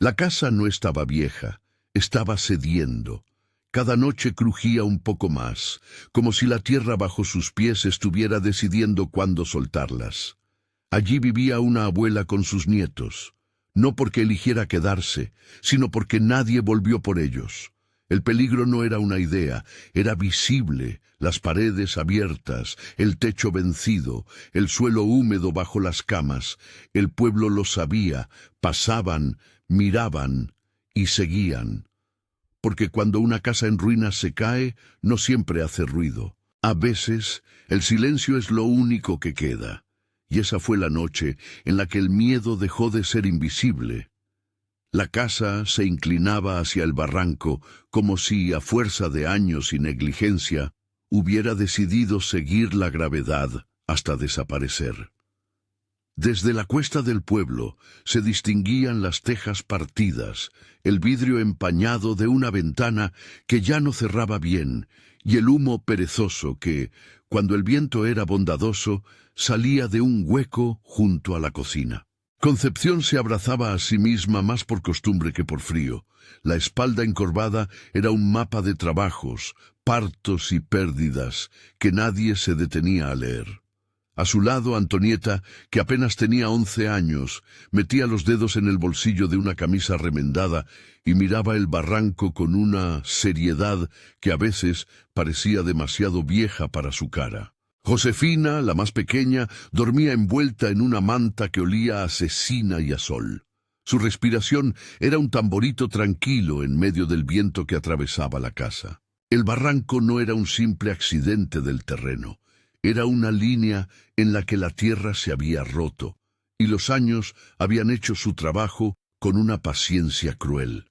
La casa no estaba vieja, estaba cediendo. Cada noche crujía un poco más, como si la tierra bajo sus pies estuviera decidiendo cuándo soltarlas. Allí vivía una abuela con sus nietos, no porque eligiera quedarse, sino porque nadie volvió por ellos. El peligro no era una idea, era visible, las paredes abiertas, el techo vencido, el suelo húmedo bajo las camas. El pueblo lo sabía, pasaban, miraban y seguían. Porque cuando una casa en ruinas se cae, no siempre hace ruido. A veces, el silencio es lo único que queda. Y esa fue la noche en la que el miedo dejó de ser invisible. La casa se inclinaba hacia el barranco, como si, a fuerza de años y negligencia, hubiera decidido seguir la gravedad hasta desaparecer. Desde la cuesta del pueblo se distinguían las tejas partidas, el vidrio empañado de una ventana que ya no cerraba bien, y el humo perezoso que, cuando el viento era bondadoso, salía de un hueco junto a la cocina. Concepción se abrazaba a sí misma más por costumbre que por frío. La espalda encorvada era un mapa de trabajos, partos y pérdidas que nadie se detenía a leer. A su lado, Antonieta, que apenas tenía 11 años, metía los dedos en el bolsillo de una camisa remendada y miraba el barranco con una seriedad que a veces parecía demasiado vieja para su cara. Josefina, la más pequeña, dormía envuelta en una manta que olía a cecina y a sol. Su respiración era un tamborito tranquilo en medio del viento que atravesaba la casa. El barranco no era un simple accidente del terreno. Era una línea en la que la tierra se había roto, y los años habían hecho su trabajo con una paciencia cruel.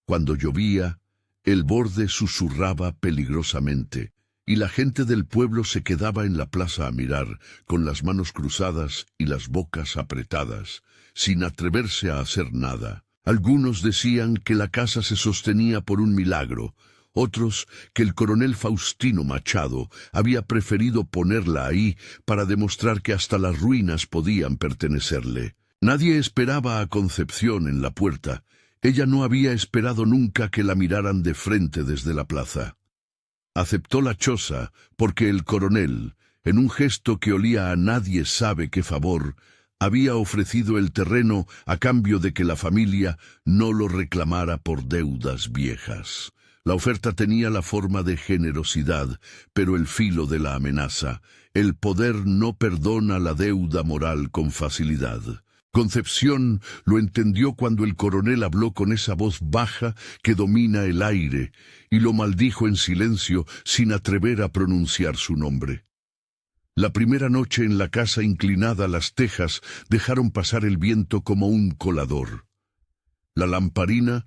Cuando llovía, el borde susurraba peligrosamente, y la gente del pueblo se quedaba en la plaza a mirar, con las manos cruzadas y las bocas apretadas, sin atreverse a hacer nada. Algunos decían que la casa se sostenía por un milagro, otros que el coronel Faustino Machado había preferido ponerla ahí para demostrar que hasta las ruinas podían pertenecerle. Nadie esperaba a Concepción en la puerta. Ella no había esperado nunca que la miraran de frente desde la plaza. Aceptó la choza porque el coronel, en un gesto que olía a nadie sabe qué favor, había ofrecido el terreno a cambio de que la familia no lo reclamara por deudas viejas. La oferta tenía la forma de generosidad, pero el filo de la amenaza. El poder no perdona la deuda moral con facilidad. Concepción lo entendió cuando el coronel habló con esa voz baja que domina el aire, y lo maldijo en silencio sin atrever a pronunciar su nombre. La primera noche en la casa inclinada las tejas dejaron pasar el viento como un colador. La lamparina,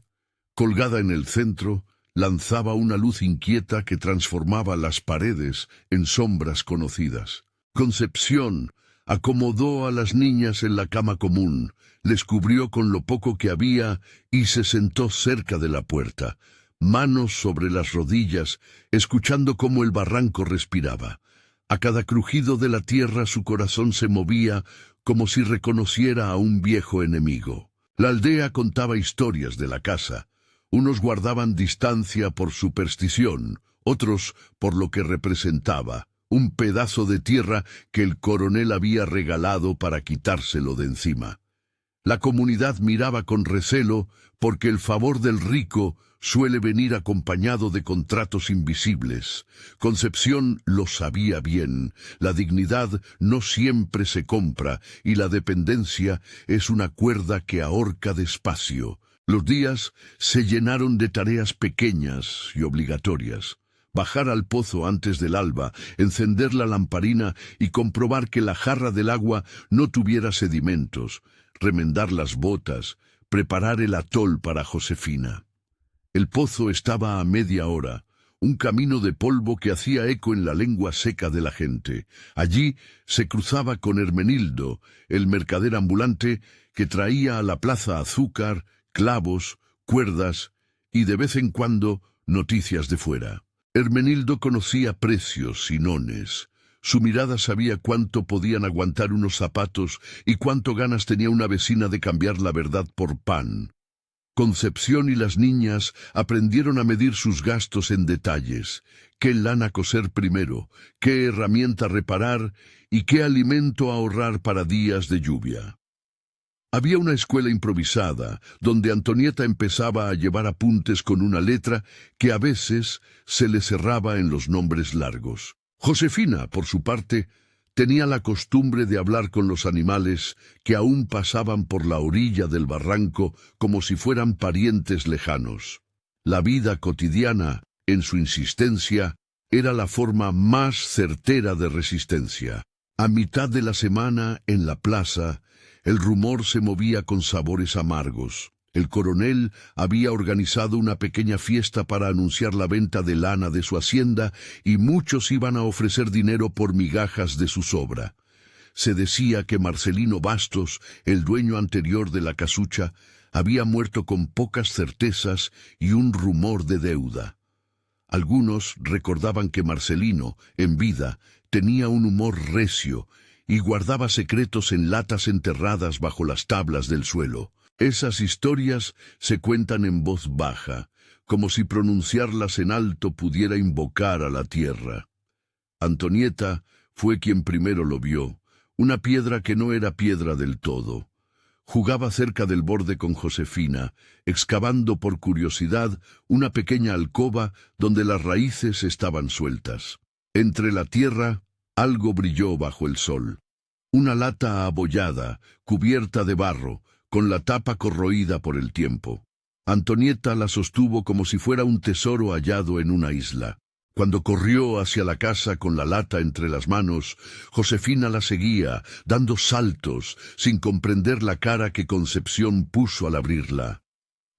colgada en el centro, lanzaba una luz inquieta que transformaba las paredes en sombras conocidas. Concepción acomodó a las niñas en la cama común, les cubrió con lo poco que había y se sentó cerca de la puerta, manos sobre las rodillas, escuchando cómo el barranco respiraba. A cada crujido de la tierra su corazón se movía como si reconociera a un viejo enemigo. La aldea contaba historias de la casa. Unos guardaban distancia por superstición, otros por lo que representaba, un pedazo de tierra que el coronel había regalado para quitárselo de encima. La comunidad miraba con recelo porque el favor del rico suele venir acompañado de contratos invisibles. Concepción lo sabía bien, la dignidad no siempre se compra y la dependencia es una cuerda que ahorca despacio. Los días se llenaron de tareas pequeñas y obligatorias. Bajar al pozo antes del alba, encender la lamparina y comprobar que la jarra del agua no tuviera sedimentos, remendar las botas, preparar el atol para Josefina. El pozo estaba a media hora, un camino de polvo que hacía eco en la lengua seca de la gente. Allí se cruzaba con Hermenildo, el mercader ambulante que traía a la plaza azúcar, clavos, cuerdas y de vez en cuando noticias de fuera. Hermenildo conocía precios y nones. Su mirada sabía cuánto podían aguantar unos zapatos y cuánto ganas tenía una vecina de cambiar la verdad por pan. Concepción y las niñas aprendieron a medir sus gastos en detalles: qué lana coser primero, qué herramienta reparar y qué alimento ahorrar para días de lluvia. Había una escuela improvisada, donde Antonieta empezaba a llevar apuntes con una letra que a veces se le cerraba en los nombres largos. Josefina, por su parte, tenía la costumbre de hablar con los animales que aún pasaban por la orilla del barranco como si fueran parientes lejanos. La vida cotidiana, en su insistencia, era la forma más certera de resistencia. A mitad de la semana, en la plaza, el rumor se movía con sabores amargos. El coronel había organizado una pequeña fiesta para anunciar la venta de lana de su hacienda y muchos iban a ofrecer dinero por migajas de su sobra. Se decía que Marcelino Bastos, el dueño anterior de la casucha, había muerto con pocas certezas y un rumor de deuda. Algunos recordaban que Marcelino, en vida, tenía un humor recio y guardaba secretos en latas enterradas bajo las tablas del suelo. Esas historias se cuentan en voz baja, como si pronunciarlas en alto pudiera invocar a la tierra. Antonieta fue quien primero lo vio, una piedra que no era piedra del todo. Jugaba cerca del borde con Josefina, excavando por curiosidad una pequeña alcoba donde las raíces estaban sueltas. Entre la tierra, algo brilló bajo el sol. Una lata abollada, cubierta de barro, con la tapa corroída por el tiempo. Antonieta la sostuvo como si fuera un tesoro hallado en una isla. Cuando corrió hacia la casa con la lata entre las manos, Josefina la seguía, dando saltos, sin comprender la cara que Concepción puso al abrirla.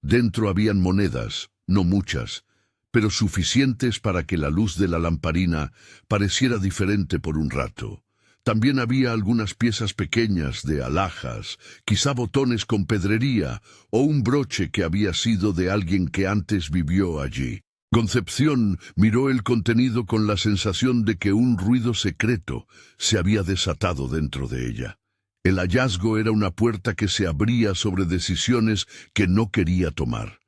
Dentro habían monedas, no muchas, pero suficientes para que la luz de la lamparina pareciera diferente por un rato. También había algunas piezas pequeñas de alhajas, quizá botones con pedrería, o un broche que había sido de alguien que antes vivió allí. Concepción miró el contenido con la sensación de que un ruido secreto se había desatado dentro de ella. El hallazgo era una puerta que se abría sobre decisiones que no quería tomar.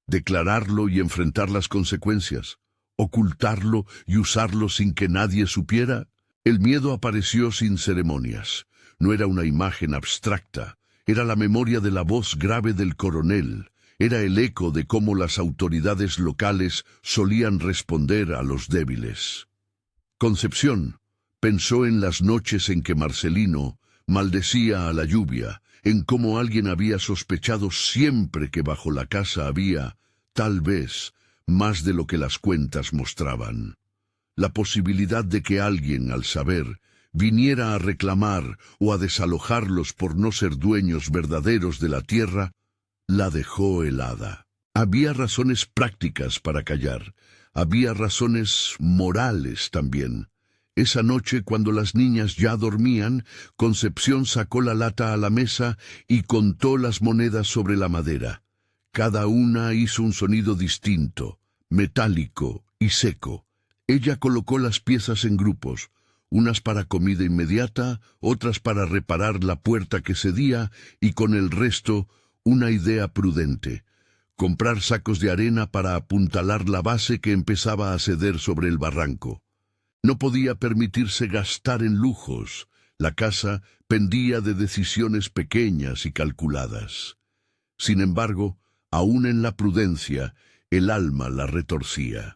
Declararlo y enfrentar las consecuencias, ocultarlo y usarlo sin que nadie supiera. El miedo apareció sin ceremonias. No era una imagen abstracta, era la memoria de la voz grave del coronel, era el eco de cómo las autoridades locales solían responder a los débiles. Concepción pensó en las noches en que Marcelino maldecía a la lluvia, en cómo alguien había sospechado siempre que bajo la casa había, tal vez, más de lo que las cuentas mostraban. La posibilidad de que alguien, al saber, viniera a reclamar o a desalojarlos por no ser dueños verdaderos de la tierra, la dejó helada. Había razones prácticas para callar, había razones morales también. Esa noche, cuando las niñas ya dormían, Concepción sacó la lata a la mesa y contó las monedas sobre la madera. Cada una hizo un sonido distinto, metálico y seco. Ella colocó las piezas en grupos, unas para comida inmediata, otras para reparar la puerta que cedía y con el resto una idea prudente: comprar sacos de arena para apuntalar la base que empezaba a ceder sobre el barranco. No podía permitirse gastar en lujos. La casa pendía de decisiones pequeñas y calculadas. Sin embargo, aún en la prudencia, el alma la retorcía.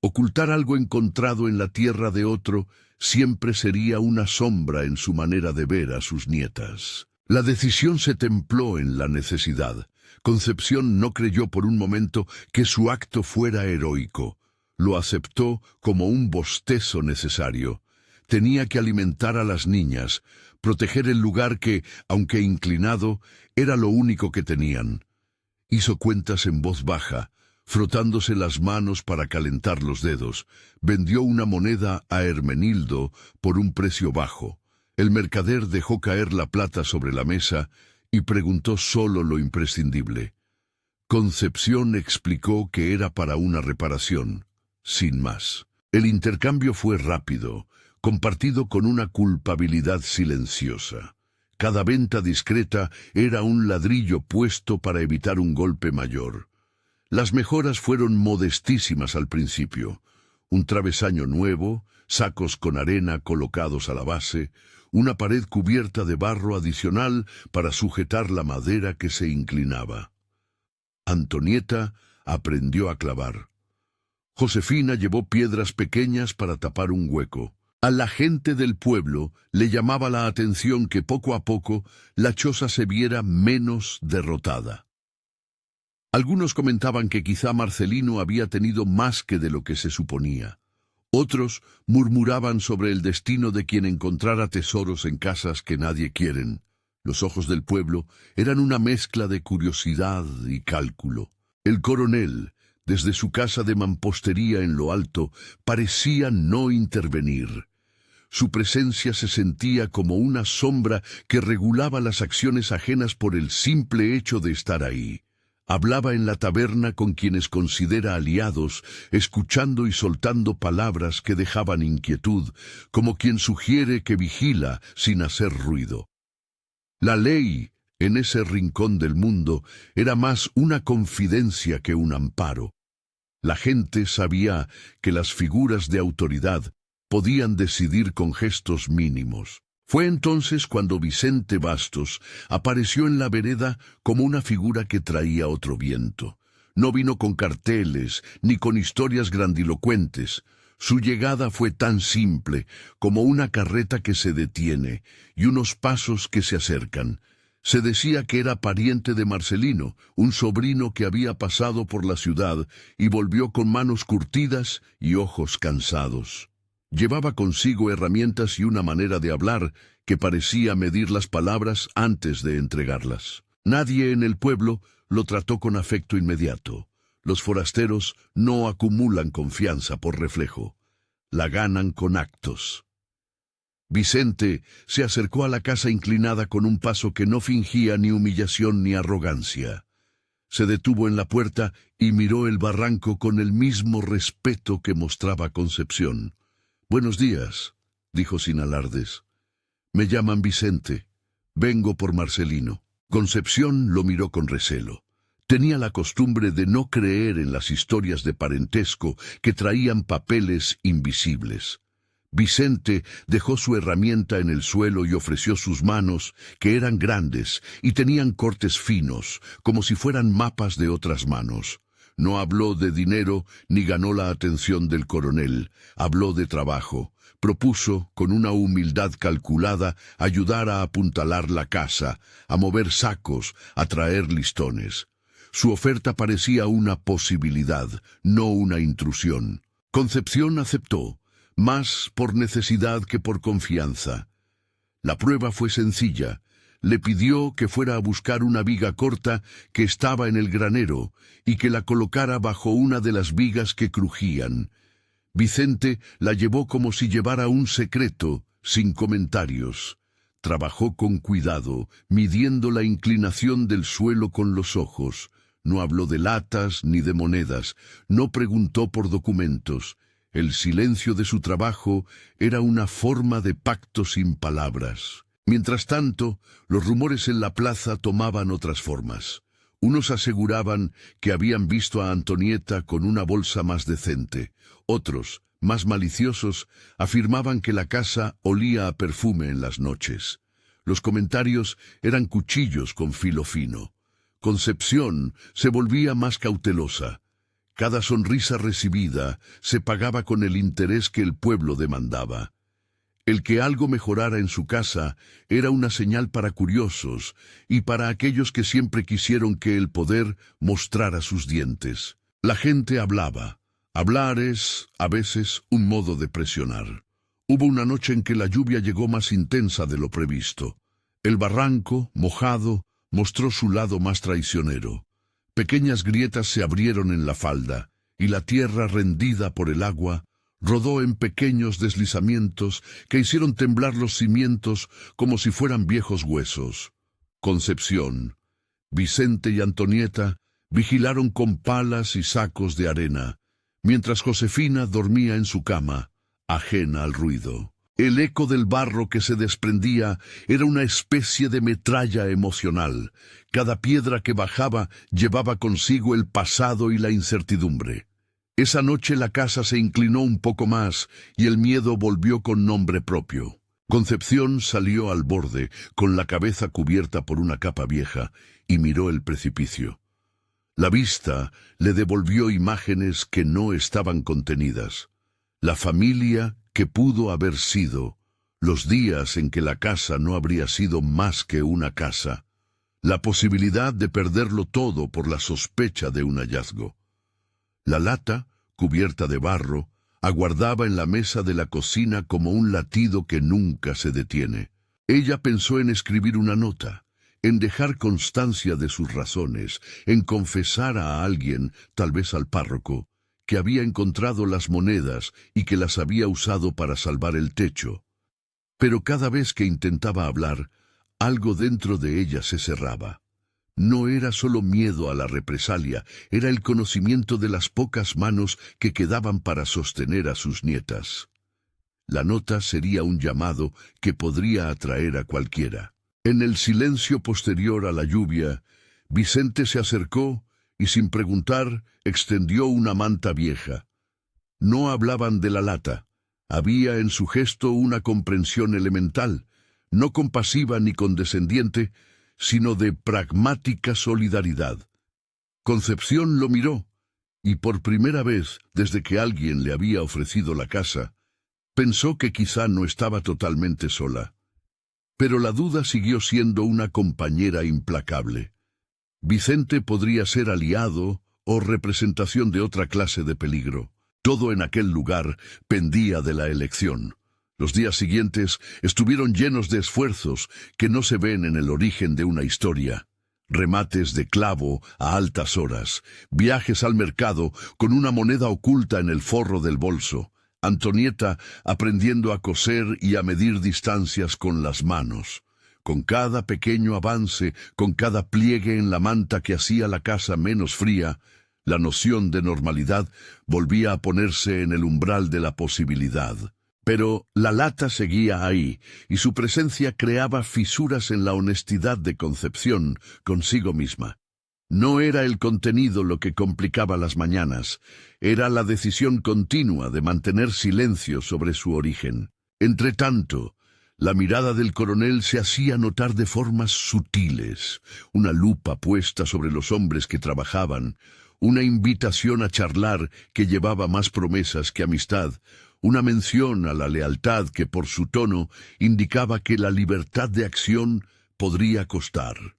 Ocultar algo encontrado en la tierra de otro siempre sería una sombra en su manera de ver a sus nietas. La decisión se templó en la necesidad. Concepción no creyó por un momento que su acto fuera heroico. Lo aceptó como un bostezo necesario. Tenía que alimentar a las niñas, proteger el lugar que, aunque inclinado, era lo único que tenían. Hizo cuentas en voz baja, frotándose las manos para calentar los dedos. Vendió una moneda a Hermenildo por un precio bajo. El mercader dejó caer la plata sobre la mesa y preguntó solo lo imprescindible. Concepción explicó que era para una reparación, sin más. El intercambio fue rápido, compartido con una culpabilidad silenciosa. Cada venta discreta era un ladrillo puesto para evitar un golpe mayor. Las mejoras fueron modestísimas al principio. Un travesaño nuevo, sacos con arena colocados a la base, una pared cubierta de barro adicional para sujetar la madera que se inclinaba. Antonieta aprendió a clavar. Josefina llevó piedras pequeñas para tapar un hueco. A la gente del pueblo le llamaba la atención que poco a poco la choza se viera menos derrotada. Algunos comentaban que quizá Marcelino había tenido más que de lo que se suponía. Otros murmuraban sobre el destino de quien encontrara tesoros en casas que nadie quieren. Los ojos del pueblo eran una mezcla de curiosidad y cálculo. El coronel, desde su casa de mampostería en lo alto, parecía no intervenir. Su presencia se sentía como una sombra que regulaba las acciones ajenas por el simple hecho de estar ahí. Hablaba en la taberna con quienes considera aliados, escuchando y soltando palabras que dejaban inquietud, como quien sugiere que vigila sin hacer ruido. La ley, en ese rincón del mundo, era más una confidencia que un amparo. La gente sabía que las figuras de autoridad podían decidir con gestos mínimos. Fue entonces cuando Vicente Bastos apareció en la vereda como una figura que traía otro viento. No vino con carteles ni con historias grandilocuentes. Su llegada fue tan simple como una carreta que se detiene y unos pasos que se acercan. Se decía que era pariente de Marcelino, un sobrino que había pasado por la ciudad y volvió con manos curtidas y ojos cansados. Llevaba consigo herramientas y una manera de hablar que parecía medir las palabras antes de entregarlas. Nadie en el pueblo lo trató con afecto inmediato. Los forasteros no acumulan confianza por reflejo, la ganan con actos. Vicente se acercó a la casa inclinada con un paso que no fingía ni humillación ni arrogancia. Se detuvo en la puerta y miró el barranco con el mismo respeto que mostraba Concepción. «Buenos días», dijo sin alardes. «Me llaman Vicente. Vengo por Marcelino». Concepción lo miró con recelo. Tenía la costumbre de no creer en las historias de parentesco que traían papeles invisibles. Vicente dejó su herramienta en el suelo y ofreció sus manos, que eran grandes y tenían cortes finos, como si fueran mapas de otras manos. No habló de dinero ni ganó la atención del coronel. Habló de trabajo. Propuso, con una humildad calculada, ayudar a apuntalar la casa, a mover sacos, a traer listones. Su oferta parecía una posibilidad, no una intrusión. Concepción aceptó, más por necesidad que por confianza. La prueba fue sencilla. Le pidió que fuera a buscar una viga corta que estaba en el granero y que la colocara bajo una de las vigas que crujían. Vicente la llevó como si llevara un secreto, sin comentarios. Trabajó con cuidado, midiendo la inclinación del suelo con los ojos. No habló de latas ni de monedas, no preguntó por documentos. El silencio de su trabajo era una forma de pacto sin palabras. Mientras tanto, los rumores en la plaza tomaban otras formas. Unos aseguraban que habían visto a Antonieta con una bolsa más decente. Otros, más maliciosos, afirmaban que la casa olía a perfume en las noches. Los comentarios eran cuchillos con filo fino. Concepción se volvía más cautelosa. Cada sonrisa recibida se pagaba con el interés que el pueblo demandaba. El que algo mejorara en su casa era una señal para curiosos y para aquellos que siempre quisieron que el poder mostrara sus dientes. La gente hablaba. Hablar es, a veces, un modo de presionar. Hubo una noche en que la lluvia llegó más intensa de lo previsto. El barranco, mojado, mostró su lado más traicionero. Pequeñas grietas se abrieron en la falda, y la tierra rendida por el agua rodó en pequeños deslizamientos que hicieron temblar los cimientos como si fueran viejos huesos. Concepción, Vicente y Antonieta vigilaron con palas y sacos de arena, mientras Josefina dormía en su cama, ajena al ruido. El eco del barro que se desprendía era una especie de metralla emocional. Cada piedra que bajaba llevaba consigo el pasado y la incertidumbre. Esa noche la casa se inclinó un poco más y el miedo volvió con nombre propio. Concepción salió al borde, con la cabeza cubierta por una capa vieja, y miró el precipicio. La vista le devolvió imágenes que no estaban contenidas. La familia que pudo haber sido, los días en que la casa no habría sido más que una casa, la posibilidad de perderlo todo por la sospecha de un hallazgo. La lata, cubierta de barro, aguardaba en la mesa de la cocina como un latido que nunca se detiene. Ella pensó en escribir una nota, en dejar constancia de sus razones, en confesar a alguien, tal vez al párroco, que había encontrado las monedas y que las había usado para salvar el techo. Pero cada vez que intentaba hablar, algo dentro de ella se cerraba. No era solo miedo a la represalia, era el conocimiento de las pocas manos que quedaban para sostener a sus nietas. La nota sería un llamado que podría atraer a cualquiera. En el silencio posterior a la lluvia, Vicente se acercó y sin preguntar extendió una manta vieja. No hablaban de la lata. Había en su gesto una comprensión elemental, no compasiva ni condescendiente, sino de pragmática solidaridad. Concepción lo miró, y por primera vez desde que alguien le había ofrecido la casa, pensó que quizá no estaba totalmente sola. Pero la duda siguió siendo una compañera implacable. Vicente podría ser aliado o representación de otra clase de peligro. Todo en aquel lugar pendía de la elección. Los días siguientes estuvieron llenos de esfuerzos que no se ven en el origen de una historia. Remates de clavo a altas horas, viajes al mercado con una moneda oculta en el forro del bolso, Antonieta aprendiendo a coser y a medir distancias con las manos. Con cada pequeño avance, con cada pliegue en la manta que hacía la casa menos fría, la noción de normalidad volvía a ponerse en el umbral de la posibilidad. Pero la lata seguía ahí, y su presencia creaba fisuras en la honestidad de Concepción consigo misma. No era el contenido lo que complicaba las mañanas, era la decisión continua de mantener silencio sobre su origen. Entretanto, la mirada del coronel se hacía notar de formas sutiles, una lupa puesta sobre los hombres que trabajaban, una invitación a charlar que llevaba más promesas que amistad, una mención a la lealtad que por su tono indicaba que la libertad de acción podría costar.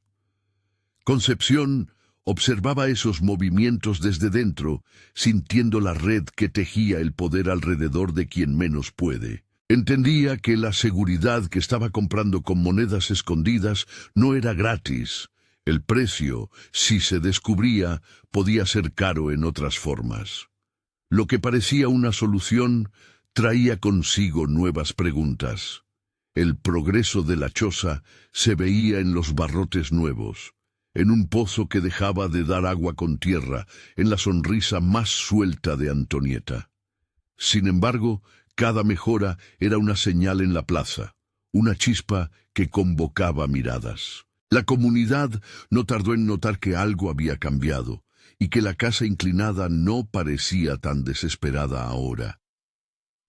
Concepción observaba esos movimientos desde dentro, sintiendo la red que tejía el poder alrededor de quien menos puede. Entendía que la seguridad que estaba comprando con monedas escondidas no era gratis. El precio, si se descubría, podía ser caro en otras formas. Lo que parecía una solución traía consigo nuevas preguntas. El progreso de la choza se veía en los barrotes nuevos, en un pozo que dejaba de dar agua con tierra, en la sonrisa más suelta de Antonieta. Sin embargo, cada mejora era una señal en la plaza, una chispa que convocaba miradas. La comunidad no tardó en notar que algo había cambiado, y que la casa inclinada no parecía tan desesperada ahora.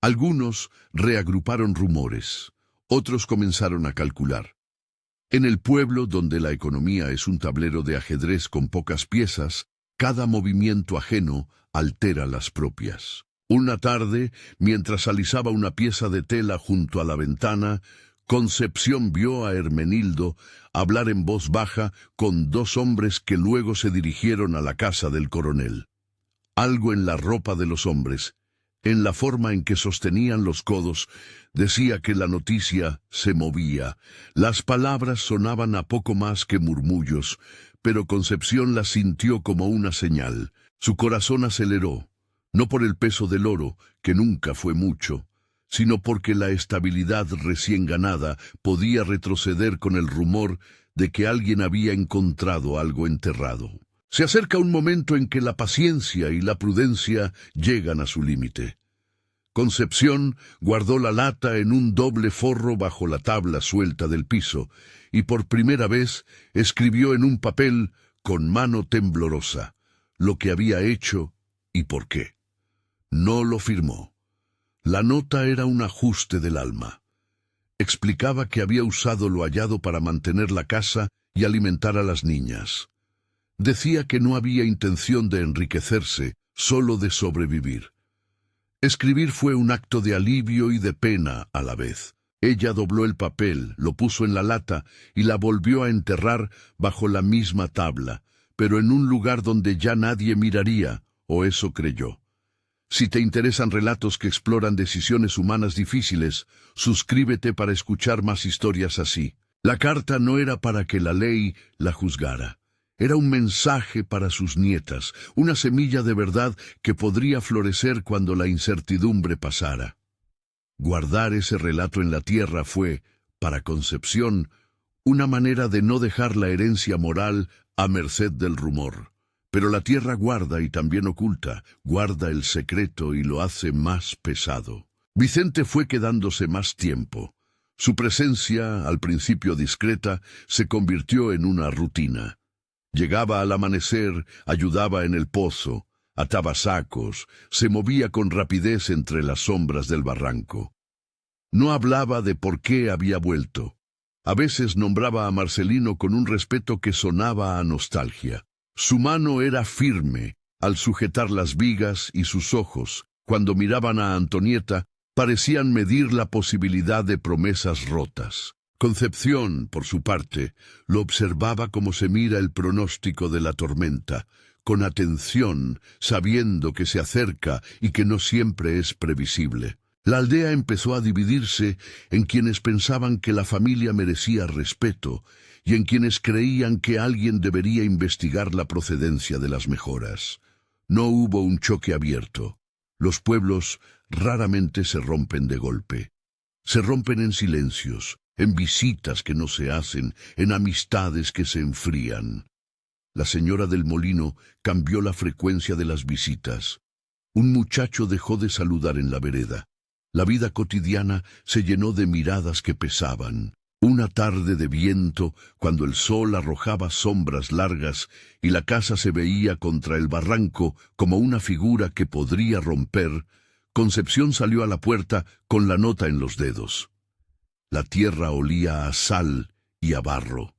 Algunos reagruparon rumores, otros comenzaron a calcular. En el pueblo, donde la economía es un tablero de ajedrez con pocas piezas, cada movimiento ajeno altera las propias. Una tarde, mientras alisaba una pieza de tela junto a la ventana, Concepción vio a Hermenildo hablar en voz baja con dos hombres que luego se dirigieron a la casa del coronel. Algo en la ropa de los hombres, en la forma en que sostenían los codos, decía que la noticia se movía. Las palabras sonaban a poco más que murmullos, pero Concepción las sintió como una señal. Su corazón aceleró, no por el peso del oro, que nunca fue mucho, sino porque la estabilidad recién ganada podía retroceder con el rumor de que alguien había encontrado algo enterrado. Se acerca un momento en que la paciencia y la prudencia llegan a su límite. Concepción guardó la lata en un doble forro bajo la tabla suelta del piso, y por primera vez escribió en un papel con mano temblorosa lo que había hecho y por qué. No lo firmó. La nota era un ajuste del alma. Explicaba que había usado lo hallado para mantener la casa y alimentar a las niñas. Decía que no había intención de enriquecerse, solo de sobrevivir. Escribir fue un acto de alivio y de pena a la vez. Ella dobló el papel, lo puso en la lata y la volvió a enterrar bajo la misma tabla, pero en un lugar donde ya nadie miraría, o eso creyó. Si te interesan relatos que exploran decisiones humanas difíciles, suscríbete para escuchar más historias así. La carta no era para que la ley la juzgara. Era un mensaje para sus nietas, una semilla de verdad que podría florecer cuando la incertidumbre pasara. Guardar ese relato en la tierra fue, para Concepción, una manera de no dejar la herencia moral a merced del rumor. Pero la tierra guarda y también oculta, guarda el secreto y lo hace más pesado. Vicente fue quedándose más tiempo. Su presencia, al principio discreta, se convirtió en una rutina. Llegaba al amanecer, ayudaba en el pozo, ataba sacos, se movía con rapidez entre las sombras del barranco. No hablaba de por qué había vuelto. A veces nombraba a Marcelino con un respeto que sonaba a nostalgia. Su mano era firme al sujetar las vigas y sus ojos, cuando miraban a Antonieta, parecían medir la posibilidad de promesas rotas. Concepción, por su parte, lo observaba como se mira el pronóstico de la tormenta, con atención, sabiendo que se acerca y que no siempre es previsible. La aldea empezó a dividirse en quienes pensaban que la familia merecía respeto y en quienes creían que alguien debería investigar la procedencia de las mejoras. No hubo un choque abierto. Los pueblos raramente se rompen de golpe. Se rompen en silencios, en visitas que no se hacen, en amistades que se enfrían. La señora del molino cambió la frecuencia de las visitas. Un muchacho dejó de saludar en la vereda. La vida cotidiana se llenó de miradas que pesaban. Una tarde de viento, cuando el sol arrojaba sombras largas y la casa se veía contra el barranco como una figura que podría romper, Concepción salió a la puerta con la nota en los dedos. La tierra olía a sal y a barro.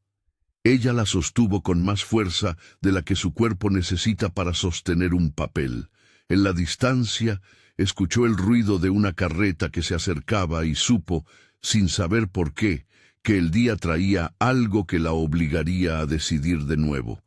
Ella la sostuvo con más fuerza de la que su cuerpo necesita para sostener un papel. En la distancia, escuchó el ruido de una carreta que se acercaba y supo, sin saber por qué, que el día traía algo que la obligaría a decidir de nuevo.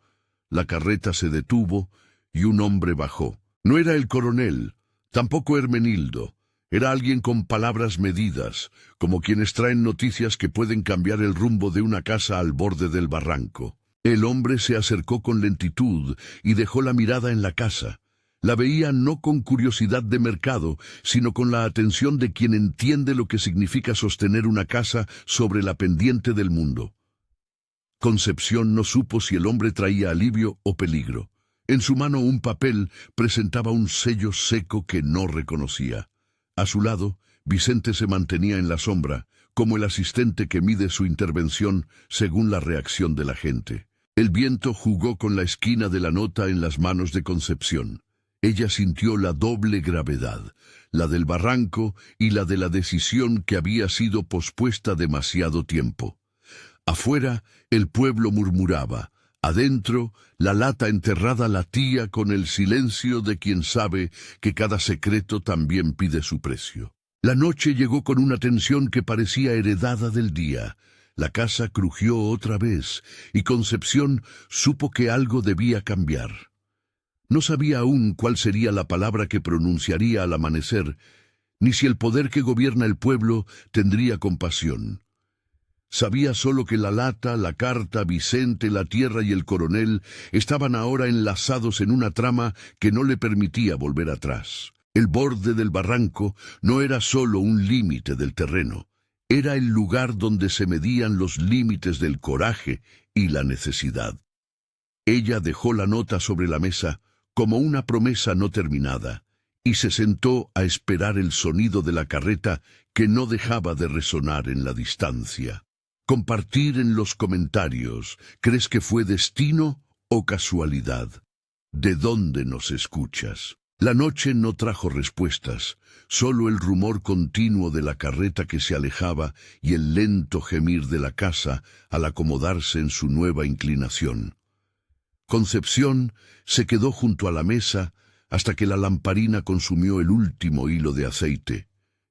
La carreta se detuvo y un hombre bajó. No era el coronel, tampoco Hermenildo. Era alguien con palabras medidas, como quienes traen noticias que pueden cambiar el rumbo de una casa al borde del barranco. El hombre se acercó con lentitud y dejó la mirada en la casa. La veía no con curiosidad de mercado, sino con la atención de quien entiende lo que significa sostener una casa sobre la pendiente del mundo. Concepción no supo si el hombre traía alivio o peligro. En su mano un papel presentaba un sello seco que no reconocía. A su lado, Vicente se mantenía en la sombra, como el asistente que mide su intervención según la reacción de la gente. El viento jugó con la esquina de la nota en las manos de Concepción. Ella sintió la doble gravedad, la del barranco y la de la decisión que había sido pospuesta demasiado tiempo. Afuera, el pueblo murmuraba. Adentro, la lata enterrada latía con el silencio de quien sabe que cada secreto también pide su precio. La noche llegó con una tensión que parecía heredada del día. La casa crujió otra vez, y Concepción supo que algo debía cambiar. No sabía aún cuál sería la palabra que pronunciaría al amanecer, ni si el poder que gobierna el pueblo tendría compasión. Sabía solo que la lata, la carta, Vicente, la tierra y el coronel estaban ahora enlazados en una trama que no le permitía volver atrás. El borde del barranco no era solo un límite del terreno, era el lugar donde se medían los límites del coraje y la necesidad. Ella dejó la nota sobre la mesa como una promesa no terminada, y se sentó a esperar el sonido de la carreta que no dejaba de resonar en la distancia. Compartir en los comentarios, ¿crees que fue destino o casualidad? ¿De dónde nos escuchas? La noche no trajo respuestas, solo el rumor continuo de la carreta que se alejaba y el lento gemir de la casa al acomodarse en su nueva inclinación. Concepción se quedó junto a la mesa hasta que la lamparina consumió el último hilo de aceite,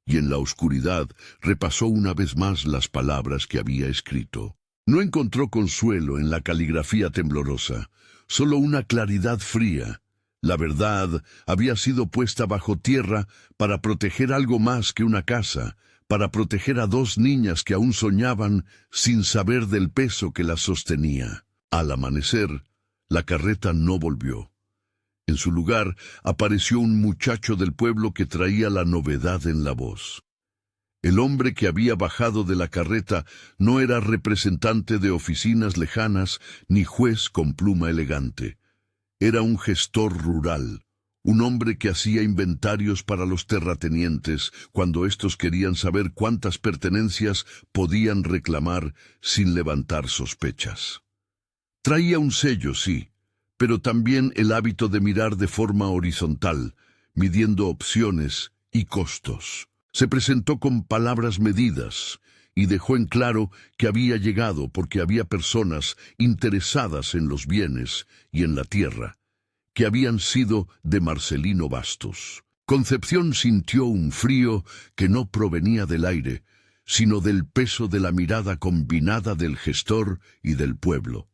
y en la oscuridad repasó una vez más las palabras que había escrito. No encontró consuelo en la caligrafía temblorosa, solo una claridad fría. La verdad había sido puesta bajo tierra para proteger algo más que una casa, para proteger a 2 niñas que aún soñaban sin saber del peso que las sostenía. Al amanecer, la carreta no volvió. En su lugar apareció un muchacho del pueblo que traía la novedad en la voz. El hombre que había bajado de la carreta no era representante de oficinas lejanas ni juez con pluma elegante. Era un gestor rural, un hombre que hacía inventarios para los terratenientes cuando éstos querían saber cuántas pertenencias podían reclamar sin levantar sospechas. Traía un sello, sí, pero también el hábito de mirar de forma horizontal, midiendo opciones y costos. Se presentó con palabras medidas y dejó en claro que había llegado porque había personas interesadas en los bienes y en la tierra, que habían sido de Marcelino Bastos. Concepción sintió un frío que no provenía del aire, sino del peso de la mirada combinada del gestor y del pueblo.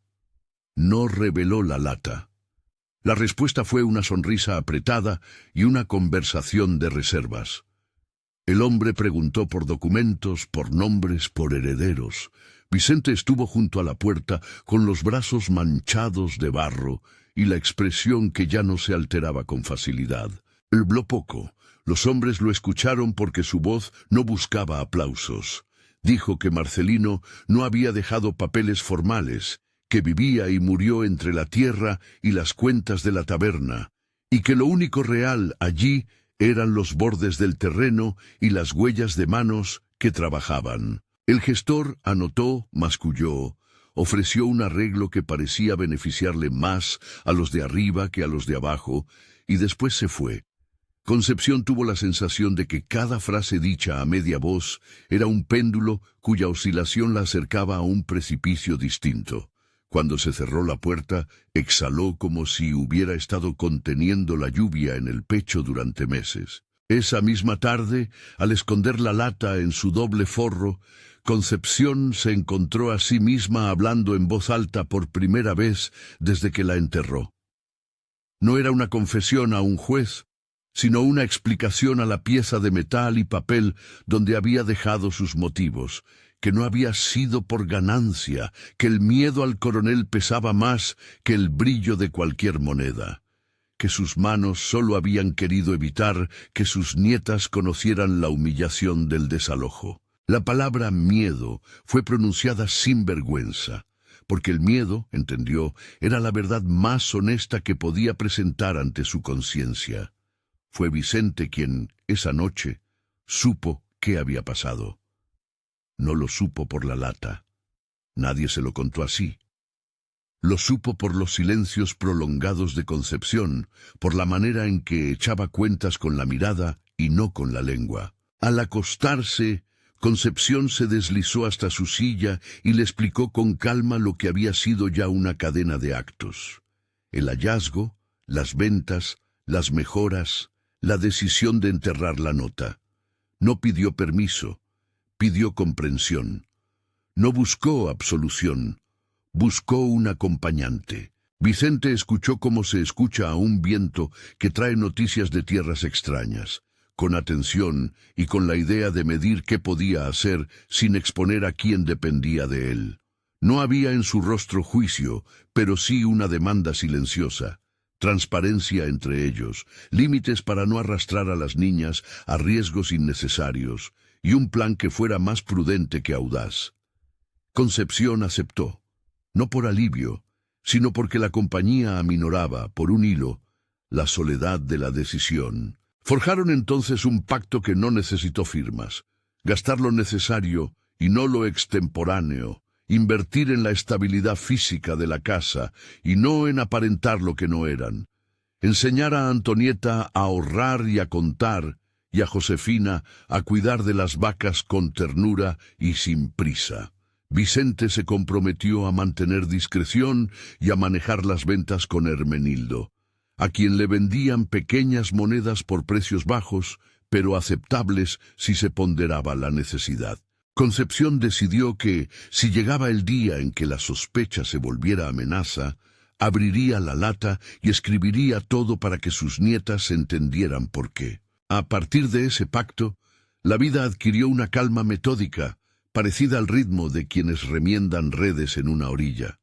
No reveló la lata. La respuesta fue una sonrisa apretada y una conversación de reservas. El hombre preguntó por documentos, por nombres, por herederos. Vicente estuvo junto a la puerta con los brazos manchados de barro y la expresión que ya no se alteraba con facilidad. Habló poco. Los hombres lo escucharon porque su voz no buscaba aplausos. Dijo que Marcelino no había dejado papeles formales, que vivía y murió entre la tierra y las cuentas de la taberna, y que lo único real allí eran los bordes del terreno y las huellas de manos que trabajaban. El gestor anotó, masculló, ofreció un arreglo que parecía beneficiarle más a los de arriba que a los de abajo, y después se fue. Concepción tuvo la sensación de que cada frase dicha a media voz era un péndulo cuya oscilación la acercaba a un precipicio distinto. Cuando se cerró la puerta, exhaló como si hubiera estado conteniendo la lluvia en el pecho durante meses. Esa misma tarde, al esconder la lata en su doble forro, Concepción se encontró a sí misma hablando en voz alta por primera vez desde que la enterró. No era una confesión a un juez, sino una explicación a la pieza de metal y papel donde había dejado sus motivos, que no había sido por ganancia, que el miedo al coronel pesaba más que el brillo de cualquier moneda, que sus manos solo habían querido evitar que sus nietas conocieran la humillación del desalojo. La palabra miedo fue pronunciada sin vergüenza, porque el miedo, entendió, era la verdad más honesta que podía presentar ante su conciencia. Fue Vicente quien, esa noche, supo qué había pasado. No lo supo por la lata. Nadie se lo contó así. Lo supo por los silencios prolongados de Concepción, por la manera en que echaba cuentas con la mirada y no con la lengua. Al acostarse, Concepción se deslizó hasta su silla y le explicó con calma lo que había sido ya una cadena de actos. El hallazgo, las ventas, las mejoras, la decisión de enterrar la nota. No pidió permiso. Pidió comprensión. No buscó absolución, buscó un acompañante. Vicente escuchó como se escucha a un viento que trae noticias de tierras extrañas, con atención y con la idea de medir qué podía hacer sin exponer a quien dependía de él. No había en su rostro juicio, pero sí una demanda silenciosa. Transparencia entre ellos, límites para no arrastrar a las niñas a riesgos innecesarios, y un plan que fuera más prudente que audaz. Concepción aceptó, no por alivio, sino porque la compañía aminoraba, por un hilo, la soledad de la decisión. Forjaron entonces un pacto que no necesitó firmas: gastar lo necesario y no lo extemporáneo, invertir en la estabilidad física de la casa y no en aparentar lo que no eran, enseñar a Antonieta a ahorrar y a contar, y a Josefina a cuidar de las vacas con ternura y sin prisa. Vicente se comprometió a mantener discreción y a manejar las ventas con Hermenildo, a quien le vendían pequeñas monedas por precios bajos, pero aceptables si se ponderaba la necesidad. Concepción decidió que, si llegaba el día en que la sospecha se volviera amenaza, abriría la lata y escribiría todo para que sus nietas entendieran por qué. A partir de ese pacto, la vida adquirió una calma metódica, parecida al ritmo de quienes remiendan redes en una orilla.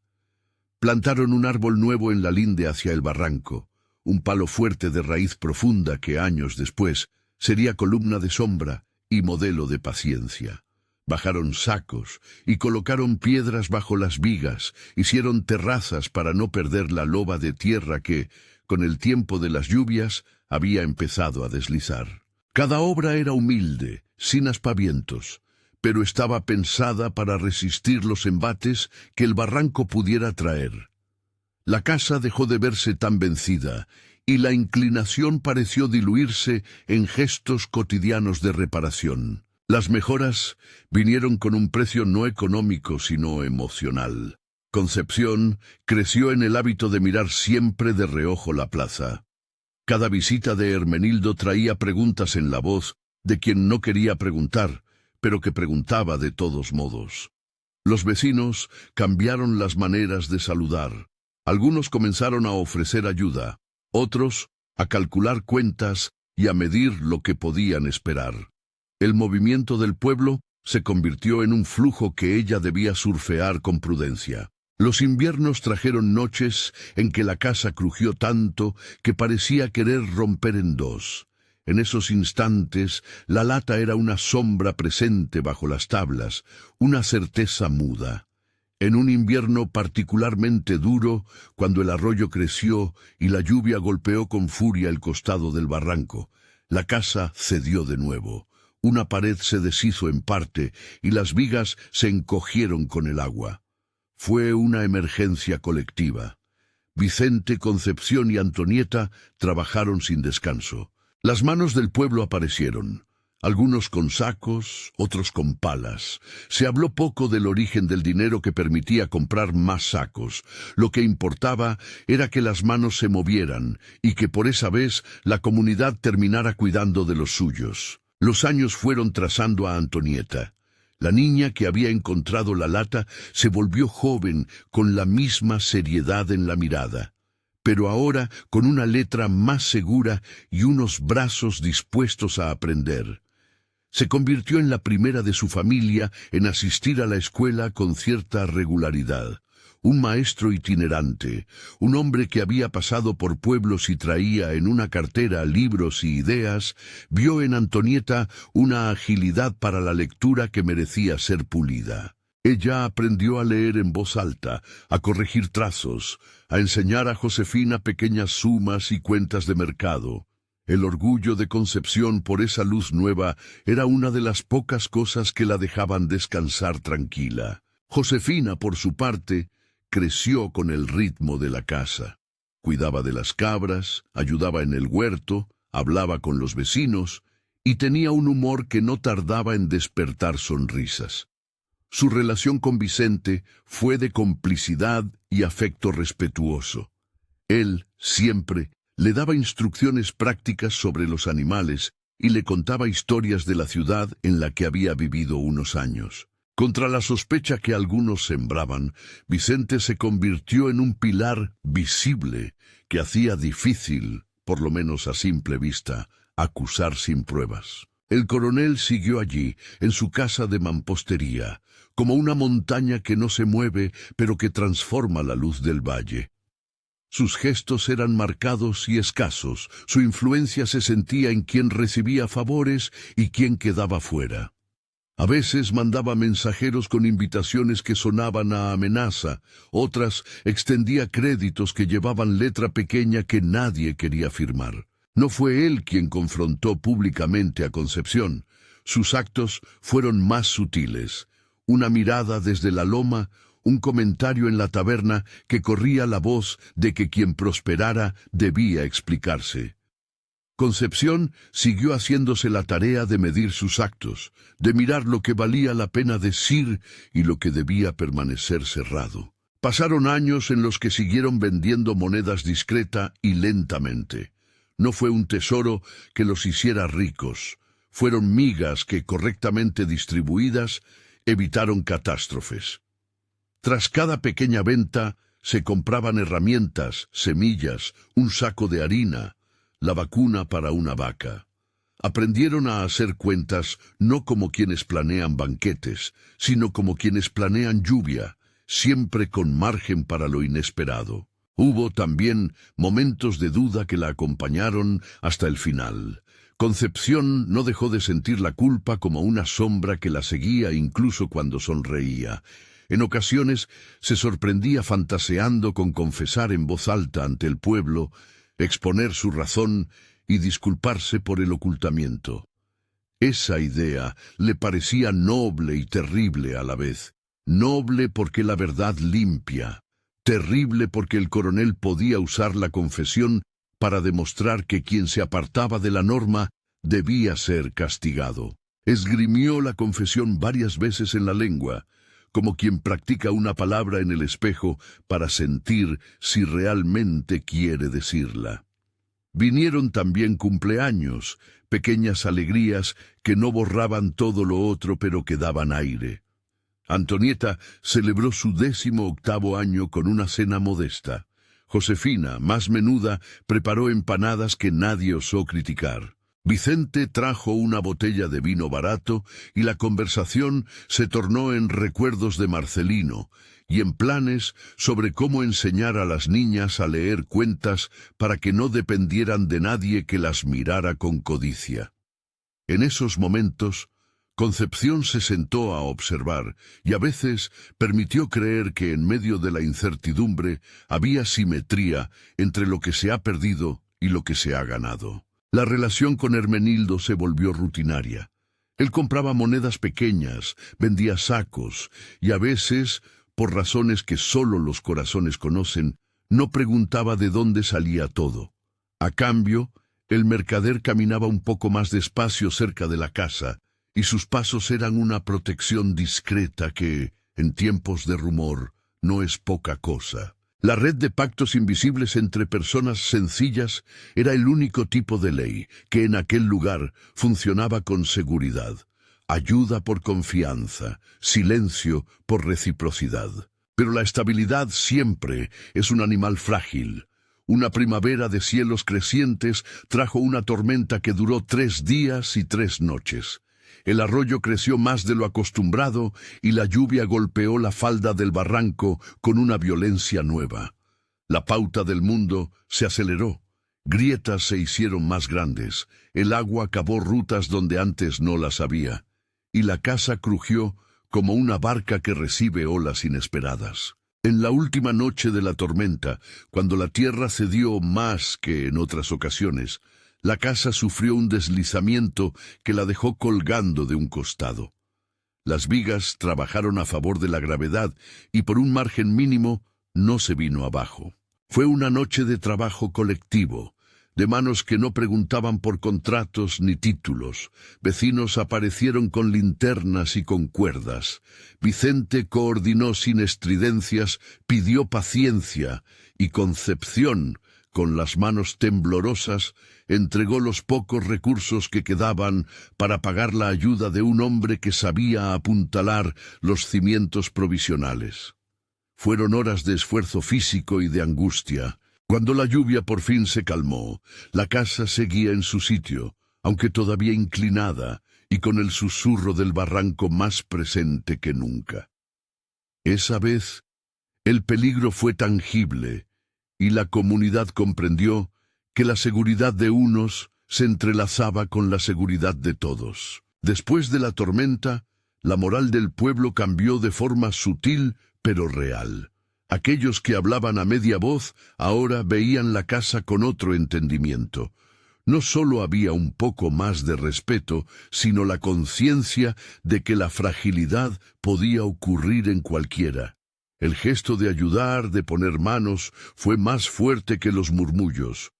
Plantaron un árbol nuevo en la linde hacia el barranco, un palo fuerte de raíz profunda que años después sería columna de sombra y modelo de paciencia. Bajaron sacos y colocaron piedras bajo las vigas, hicieron terrazas para no perder la loba de tierra que, con el tiempo de las lluvias, había empezado a deslizar. Cada obra era humilde, sin aspavientos, pero estaba pensada para resistir los embates que el barranco pudiera traer. La casa dejó de verse tan vencida, y la inclinación pareció diluirse en gestos cotidianos de reparación. Las mejoras vinieron con un precio no económico, sino emocional. Concepción creció en el hábito de mirar siempre de reojo la plaza. Cada visita de Hermenildo traía preguntas en la voz de quien no quería preguntar, pero que preguntaba de todos modos. Los vecinos cambiaron las maneras de saludar. Algunos comenzaron a ofrecer ayuda, otros a calcular cuentas y a medir lo que podían esperar. El movimiento del pueblo se convirtió en un flujo que ella debía surfear con prudencia. Los inviernos trajeron noches en que la casa crujió tanto que parecía querer romper en dos. En esos instantes, la lata era una sombra presente bajo las tablas, una certeza muda. En un invierno particularmente duro, cuando el arroyo creció y la lluvia golpeó con furia el costado del barranco, la casa cedió de nuevo. Una pared se deshizo en parte y las vigas se encogieron con el agua. Fue una emergencia colectiva. Vicente, Concepción y Antonieta trabajaron sin descanso. Las manos del pueblo aparecieron, algunos con sacos, otros con palas. Se habló poco del origen del dinero que permitía comprar más sacos. Lo que importaba era que las manos se movieran y que por esa vez la comunidad terminara cuidando de los suyos. Los años fueron trazando a Antonieta. La niña que había encontrado la lata se volvió joven con la misma seriedad en la mirada, pero ahora con una letra más segura y unos brazos dispuestos a aprender. Se convirtió en la primera de su familia en asistir a la escuela con cierta regularidad. Un maestro itinerante, un hombre que había pasado por pueblos y traía en una cartera libros y ideas, vio en Antonieta una agilidad para la lectura que merecía ser pulida. Ella aprendió a leer en voz alta, a corregir trazos, a enseñar a Josefina pequeñas sumas y cuentas de mercado. El orgullo de Concepción por esa luz nueva era una de las pocas cosas que la dejaban descansar tranquila. Josefina, por su parte, creció con el ritmo de la casa. Cuidaba de las cabras, ayudaba en el huerto, hablaba con los vecinos y tenía un humor que no tardaba en despertar sonrisas. Su relación con Vicente fue de complicidad y afecto respetuoso. Él, siempre, le daba instrucciones prácticas sobre los animales y le contaba historias de la ciudad en la que había vivido unos años. Contra la sospecha que algunos sembraban, Vicente se convirtió en un pilar visible que hacía difícil, por lo menos a simple vista, acusar sin pruebas. El coronel siguió allí, en su casa de mampostería, como una montaña que no se mueve, pero que transforma la luz del valle. Sus gestos eran marcados y escasos, su influencia se sentía en quien recibía favores y quien quedaba fuera. A veces mandaba mensajeros con invitaciones que sonaban a amenaza, otras extendía créditos que llevaban letra pequeña que nadie quería firmar. No fue él quien confrontó públicamente a Concepción. Sus actos fueron más sutiles. Una mirada desde la loma, un comentario en la taberna que corría la voz de que quien prosperara debía explicarse. Concepción siguió haciéndose la tarea de medir sus actos, de mirar lo que valía la pena decir y lo que debía permanecer cerrado. Pasaron años en los que siguieron vendiendo monedas discreta y lentamente. No fue un tesoro que los hiciera ricos, fueron migas que, correctamente distribuidas, evitaron catástrofes. Tras cada pequeña venta, se compraban herramientas, semillas, un saco de harina, la vacuna para una vaca. Aprendieron a hacer cuentas no como quienes planean banquetes, sino como quienes planean lluvia, siempre con margen para lo inesperado. Hubo también momentos de duda que la acompañaron hasta el final. Concepción no dejó de sentir la culpa como una sombra que la seguía incluso cuando sonreía. En ocasiones se sorprendía fantaseando con confesar en voz alta ante el pueblo, exponer su razón y disculparse por el ocultamiento. Esa idea le parecía noble y terrible a la vez. Noble porque la verdad limpia, terrible porque el coronel podía usar la confesión para demostrar que quien se apartaba de la norma debía ser castigado. Esgrimió la confesión varias veces en la lengua, como quien practica una palabra en el espejo para sentir si realmente quiere decirla. Vinieron también cumpleaños, pequeñas alegrías que no borraban todo lo otro pero que daban aire. Antonieta celebró su 18º año con una cena modesta. Josefina, más menuda, preparó empanadas que nadie osó criticar. Vicente trajo una botella de vino barato y la conversación se tornó en recuerdos de Marcelino y en planes sobre cómo enseñar a las niñas a leer cuentas para que no dependieran de nadie que las mirara con codicia. En esos momentos, Concepción se sentó a observar y a veces permitió creer que en medio de la incertidumbre había simetría entre lo que se ha perdido y lo que se ha ganado. La relación con Hermenildo se volvió rutinaria. Él compraba monedas pequeñas, vendía sacos y a veces, por razones que solo los corazones conocen, no preguntaba de dónde salía todo. A cambio, el mercader caminaba un poco más despacio cerca de la casa, y sus pasos eran una protección discreta que, en tiempos de rumor, no es poca cosa. La red de pactos invisibles entre personas sencillas era el único tipo de ley que en aquel lugar funcionaba con seguridad. Ayuda por confianza, silencio por reciprocidad. Pero la estabilidad siempre es un animal frágil. Una primavera de cielos crecientes trajo una tormenta que duró 3 días y 3 noches. El arroyo creció más de lo acostumbrado y la lluvia golpeó la falda del barranco con una violencia nueva. La pauta del mundo se aceleró, grietas se hicieron más grandes, el agua cavó rutas donde antes no las había, y la casa crujió como una barca que recibe olas inesperadas. En la última noche de la tormenta, cuando la tierra cedió más que en otras ocasiones, la casa sufrió un deslizamiento que la dejó colgando de un costado. Las vigas trabajaron a favor de la gravedad y por un margen mínimo no se vino abajo. Fue una noche de trabajo colectivo, de manos que no preguntaban por contratos ni títulos. Vecinos aparecieron con linternas y con cuerdas. Vicente coordinó sin estridencias, pidió paciencia y Concepción, con las manos temblorosas, entregó los pocos recursos que quedaban para pagar la ayuda de un hombre que sabía apuntalar los cimientos provisionales. Fueron horas de esfuerzo físico y de angustia. Cuando la lluvia por fin se calmó, la casa seguía en su sitio, aunque todavía inclinada y con el susurro del barranco más presente que nunca. Esa vez, el peligro fue tangible, y la comunidad comprendió que la seguridad de unos se entrelazaba con la seguridad de todos. Después de la tormenta, la moral del pueblo cambió de forma sutil pero real. Aquellos que hablaban a media voz ahora veían la casa con otro entendimiento. No solo había un poco más de respeto, sino la conciencia de que la fragilidad podía ocurrir en cualquiera. El gesto de ayudar, de poner manos, fue más fuerte que los murmullos.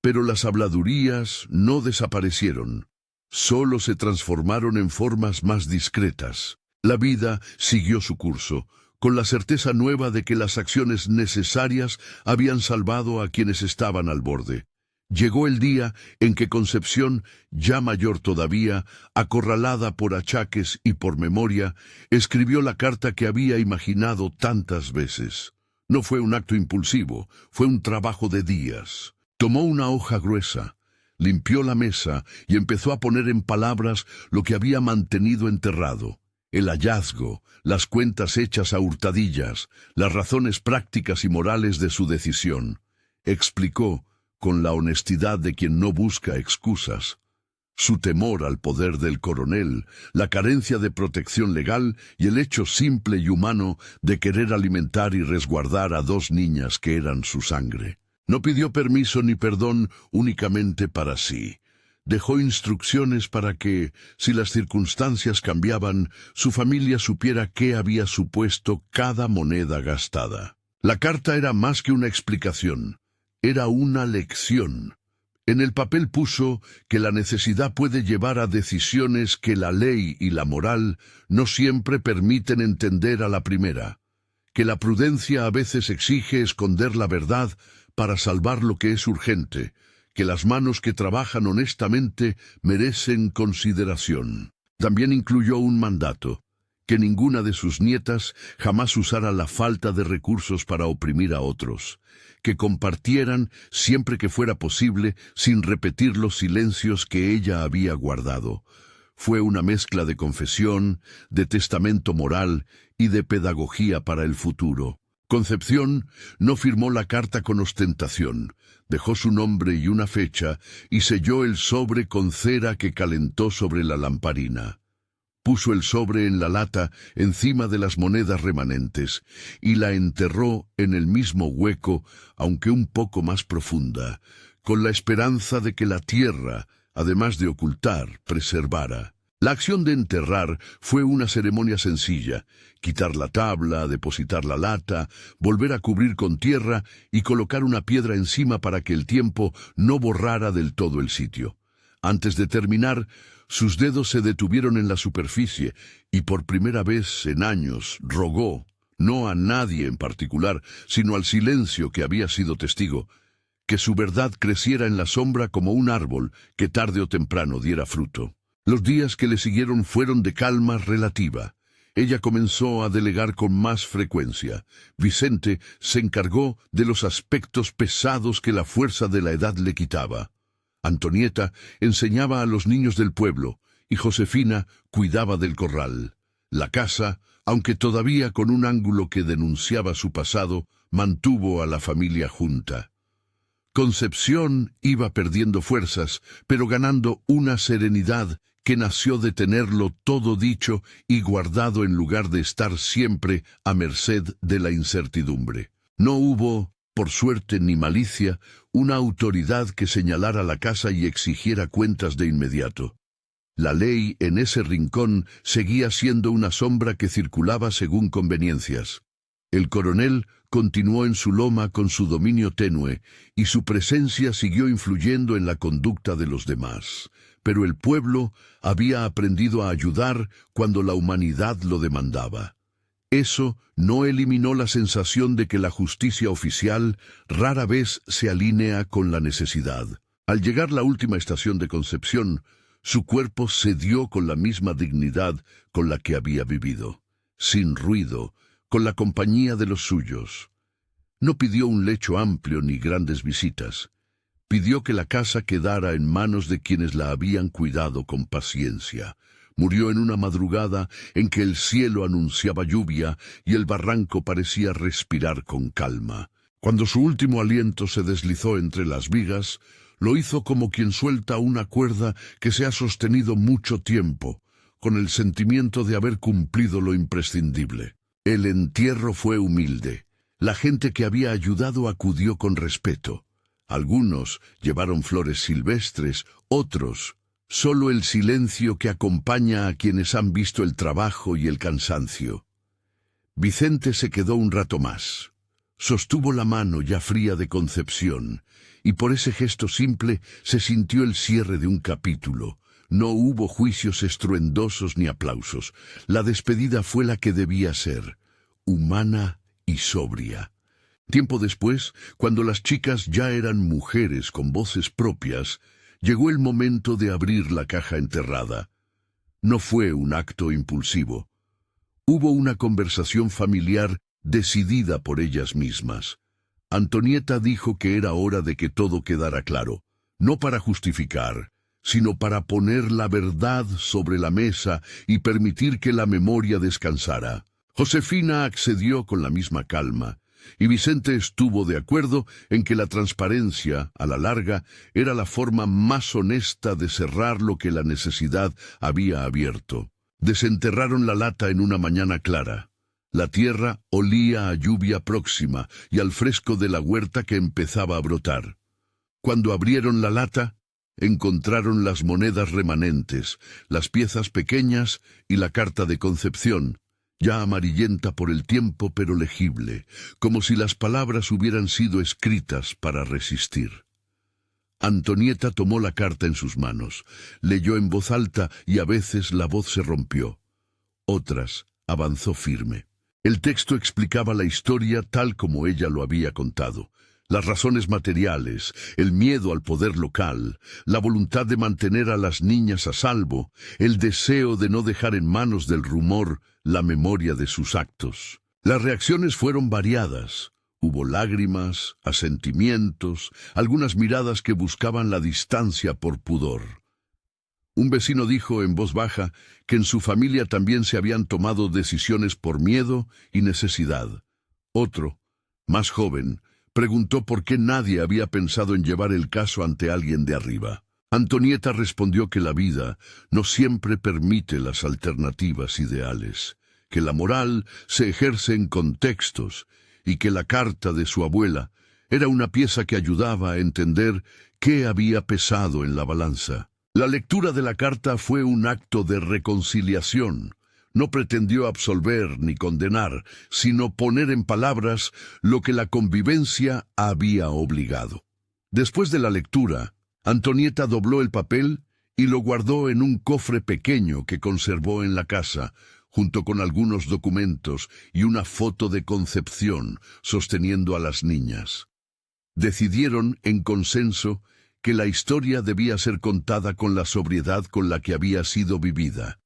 Pero las habladurías no desaparecieron. Solo se transformaron en formas más discretas. La vida siguió su curso, con la certeza nueva de que las acciones necesarias habían salvado a quienes estaban al borde. Llegó el día en que Concepción, ya mayor todavía, acorralada por achaques y por memoria, escribió la carta que había imaginado tantas veces. No fue un acto impulsivo, fue un trabajo de días. Tomó una hoja gruesa, limpió la mesa y empezó a poner en palabras lo que había mantenido enterrado. El hallazgo, las cuentas hechas a hurtadillas, las razones prácticas y morales de su decisión. Explicó, con la honestidad de quien no busca excusas, su temor al poder del coronel, la carencia de protección legal y el hecho simple y humano de querer alimentar y resguardar a dos niñas que eran su sangre. No pidió permiso ni perdón únicamente para sí. Dejó instrucciones para que, si las circunstancias cambiaban, su familia supiera qué había supuesto cada moneda gastada. La carta era más que una explicación, era una lección. En el papel puso que la necesidad puede llevar a decisiones que la ley y la moral no siempre permiten entender a la primera, que la prudencia a veces exige esconder la verdad para salvar lo que es urgente, que las manos que trabajan honestamente merecen consideración. También incluyó un mandato, que ninguna de sus nietas jamás usara la falta de recursos para oprimir a otros, que compartieran siempre que fuera posible sin repetir los silencios que ella había guardado. Fue una mezcla de confesión, de testamento moral y de pedagogía para el futuro. Concepción no firmó la carta con ostentación, dejó su nombre y una fecha y selló el sobre con cera que calentó sobre la lamparina. Puso el sobre en la lata encima de las monedas remanentes y la enterró en el mismo hueco, aunque un poco más profunda, con la esperanza de que la tierra, además de ocultar, preservara. La acción de enterrar fue una ceremonia sencilla: quitar la tabla, depositar la lata, volver a cubrir con tierra y colocar una piedra encima para que el tiempo no borrara del todo el sitio. Antes de terminar, sus dedos se detuvieron en la superficie y por primera vez en años rogó, no a nadie en particular, sino al silencio que había sido testigo, que su verdad creciera en la sombra como un árbol que tarde o temprano diera fruto. Los días que le siguieron fueron de calma relativa. Ella comenzó a delegar con más frecuencia. Vicente se encargó de los aspectos pesados que la fuerza de la edad le quitaba. Antonieta enseñaba a los niños del pueblo y Josefina cuidaba del corral. La casa, aunque todavía con un ángulo que denunciaba su pasado, mantuvo a la familia junta. Concepción iba perdiendo fuerzas, pero ganando una serenidad que nació de tenerlo todo dicho y guardado en lugar de estar siempre a merced de la incertidumbre. No hubo, por suerte ni malicia, una autoridad que señalara la casa y exigiera cuentas de inmediato. La ley en ese rincón seguía siendo una sombra que circulaba según conveniencias. El coronel continuó en su loma con su dominio tenue y su presencia siguió influyendo en la conducta de los demás. Pero el pueblo había aprendido a ayudar cuando la humanidad lo demandaba. Eso no eliminó la sensación de que la justicia oficial rara vez se alinea con la necesidad. Al llegar la última estación de Concepción, su cuerpo cedió con la misma dignidad con la que había vivido, sin ruido, con la compañía de los suyos. No pidió un lecho amplio ni grandes visitas. Pidió que la casa quedara en manos de quienes la habían cuidado con paciencia. Murió en una madrugada en que el cielo anunciaba lluvia y el barranco parecía respirar con calma. Cuando su último aliento se deslizó entre las vigas, lo hizo como quien suelta una cuerda que se ha sostenido mucho tiempo, con el sentimiento de haber cumplido lo imprescindible. El entierro fue humilde. La gente que había ayudado acudió con respeto. Algunos llevaron flores silvestres, otros solo el silencio que acompaña a quienes han visto el trabajo y el cansancio. Vicente se quedó un rato más. Sostuvo la mano ya fría de Concepción, y por ese gesto simple se sintió el cierre de un capítulo. No hubo juicios estruendosos ni aplausos. La despedida fue la que debía ser, humana y sobria. Tiempo después, cuando las chicas ya eran mujeres con voces propias, llegó el momento de abrir la caja enterrada. No fue un acto impulsivo. Hubo una conversación familiar decidida por ellas mismas. Antonieta dijo que era hora de que todo quedara claro, no para justificar, sino para poner la verdad sobre la mesa y permitir que la memoria descansara. Josefina accedió con la misma calma, y Vicente estuvo de acuerdo en que la transparencia, a la larga, era la forma más honesta de cerrar lo que la necesidad había abierto. Desenterraron la lata en una mañana clara. La tierra olía a lluvia próxima y al fresco de la huerta que empezaba a brotar. Cuando abrieron la lata, encontraron las monedas remanentes, las piezas pequeñas y la carta de Concepción, ya amarillenta por el tiempo pero legible, como si las palabras hubieran sido escritas para resistir. Antonieta tomó la carta en sus manos, leyó en voz alta y a veces la voz se rompió. Otras avanzó firme. El texto explicaba la historia tal como ella lo había contado. Las razones materiales, el miedo al poder local, la voluntad de mantener a las niñas a salvo, el deseo de no dejar en manos del rumor la memoria de sus actos. Las reacciones fueron variadas. Hubo lágrimas, asentimientos, algunas miradas que buscaban la distancia por pudor. Un vecino dijo en voz baja que en su familia también se habían tomado decisiones por miedo y necesidad. Otro, más joven, preguntó por qué nadie había pensado en llevar el caso ante alguien de arriba. Antonieta respondió que la vida no siempre permite las alternativas ideales, que la moral se ejerce en contextos y que la carta de su abuela era una pieza que ayudaba a entender qué había pesado en la balanza. La lectura de la carta fue un acto de reconciliación. No pretendió absolver ni condenar, sino poner en palabras lo que la convivencia había obligado. Después de la lectura, Antonieta dobló el papel y lo guardó en un cofre pequeño que conservó en la casa, junto con algunos documentos y una foto de Concepción sosteniendo a las niñas. Decidieron, en consenso, que la historia debía ser contada con la sobriedad con la que había sido vivida,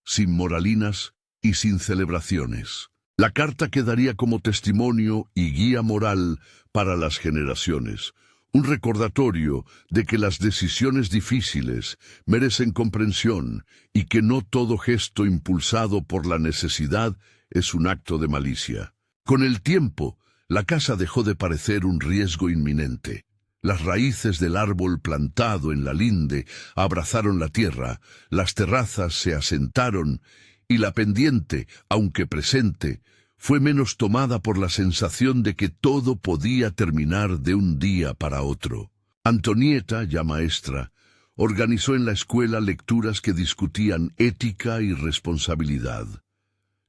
sin moralinas y sin celebraciones. La carta quedaría como testimonio y guía moral para las generaciones, un recordatorio de que las decisiones difíciles merecen comprensión y que no todo gesto impulsado por la necesidad es un acto de malicia. Con el tiempo, la casa dejó de parecer un riesgo inminente. Las raíces del árbol plantado en la linde abrazaron la tierra, las terrazas se asentaron y la pendiente, aunque presente, fue menos tomada por la sensación de que todo podía terminar de un día para otro. Antonieta, ya maestra, organizó en la escuela lecturas que discutían ética y responsabilidad.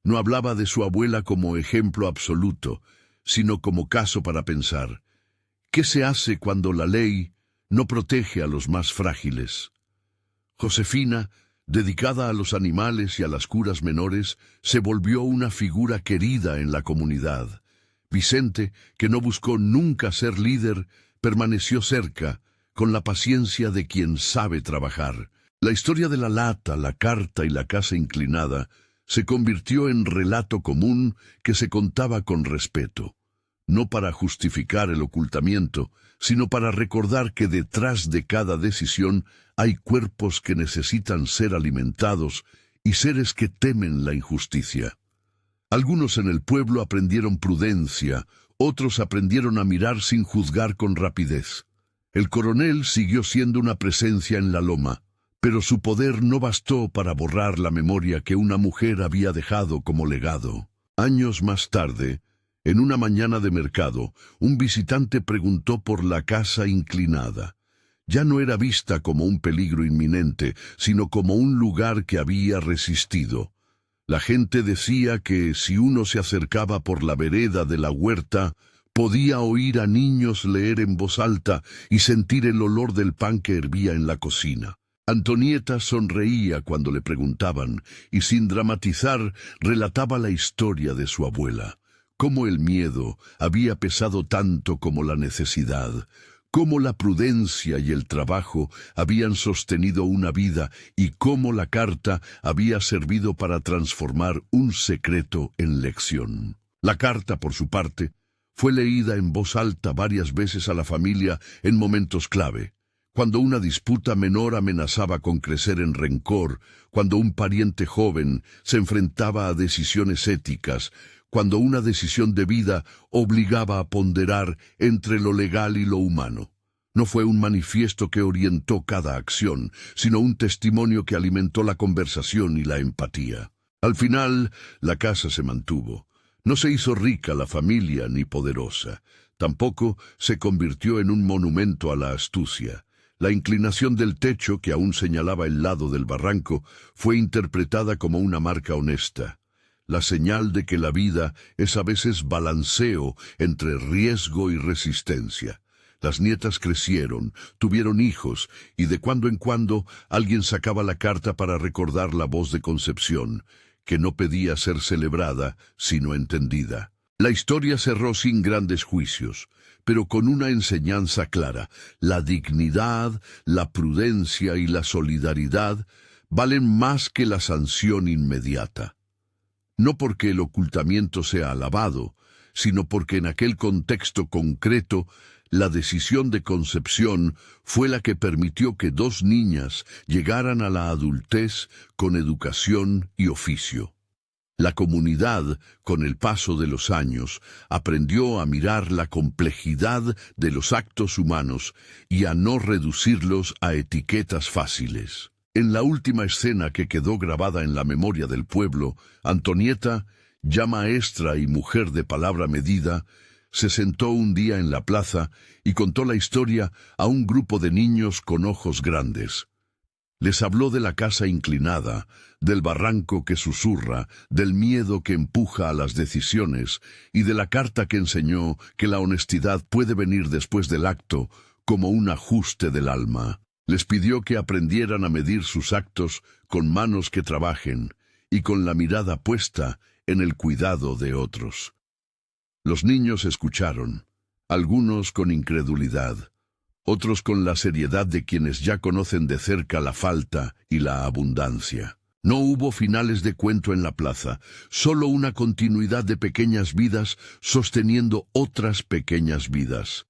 No hablaba de su abuela como ejemplo absoluto, sino como caso para pensar. ¿Qué se hace cuando la ley no protege a los más frágiles? Josefina, dedicada a los animales y a las curas menores, se volvió una figura querida en la comunidad. Vicente, que no buscó nunca ser líder, permaneció cerca, con la paciencia de quien sabe trabajar. La historia de la lata, la carta y la casa inclinada se convirtió en relato común que se contaba con respeto. No para justificar el ocultamiento, sino para recordar que detrás de cada decisión hay cuerpos que necesitan ser alimentados y seres que temen la injusticia. Algunos en el pueblo aprendieron prudencia, otros aprendieron a mirar sin juzgar con rapidez. El coronel siguió siendo una presencia en la loma, pero su poder no bastó para borrar la memoria que una mujer había dejado como legado. Años más tarde, En una mañana de mercado, un visitante preguntó por la casa inclinada. Ya no era vista como un peligro inminente, sino como un lugar que había resistido. La gente decía que si uno se acercaba por la vereda de la huerta, podía oír a niños leer en voz alta y sentir el olor del pan que hervía en la cocina. Antonieta sonreía cuando le preguntaban y sin dramatizar relataba la historia de su abuela. Cómo el miedo había pesado tanto como la necesidad, cómo la prudencia y el trabajo habían sostenido una vida y cómo la carta había servido para transformar un secreto en lección. La carta, por su parte, fue leída en voz alta varias veces a la familia en momentos clave. Cuando una disputa menor amenazaba con crecer en rencor, cuando un pariente joven se enfrentaba a decisiones éticas, cuando una decisión de vida obligaba a ponderar entre lo legal y lo humano. No fue un manifiesto que orientó cada acción, sino un testimonio que alimentó la conversación y la empatía. Al final, la casa se mantuvo. No se hizo rica la familia ni poderosa. Tampoco se convirtió en un monumento a la astucia. La inclinación del techo, que aún señalaba el lado del barranco, fue interpretada como una marca honesta. La señal de que la vida es a veces balanceo entre riesgo y resistencia. Las nietas crecieron, tuvieron hijos, y de cuando en cuando alguien sacaba la carta para recordar la voz de Concepción, que no pedía ser celebrada, sino entendida. La historia cerró sin grandes juicios, pero con una enseñanza clara. La dignidad, la prudencia y la solidaridad valen más que la sanción inmediata. No porque el ocultamiento sea alabado, sino porque en aquel contexto concreto, la decisión de Concepción fue la que permitió que dos niñas llegaran a la adultez con educación y oficio. La comunidad, con el paso de los años, aprendió a mirar la complejidad de los actos humanos y a no reducirlos a etiquetas fáciles. En la última escena que quedó grabada en la memoria del pueblo, Antonieta, ya maestra y mujer de palabra medida, se sentó un día en la plaza y contó la historia a un grupo de niños con ojos grandes. Les habló de la casa inclinada, del barranco que susurra, del miedo que empuja a las decisiones y de la carta que enseñó que la honestidad puede venir después del acto como un ajuste del alma. Les pidió que aprendieran a medir sus actos con manos que trabajen y con la mirada puesta en el cuidado de otros. Los niños escucharon, algunos con incredulidad, otros con la seriedad de quienes ya conocen de cerca la falta y la abundancia. No hubo finales de cuento en la plaza, solo una continuidad de pequeñas vidas sosteniendo otras pequeñas vidas.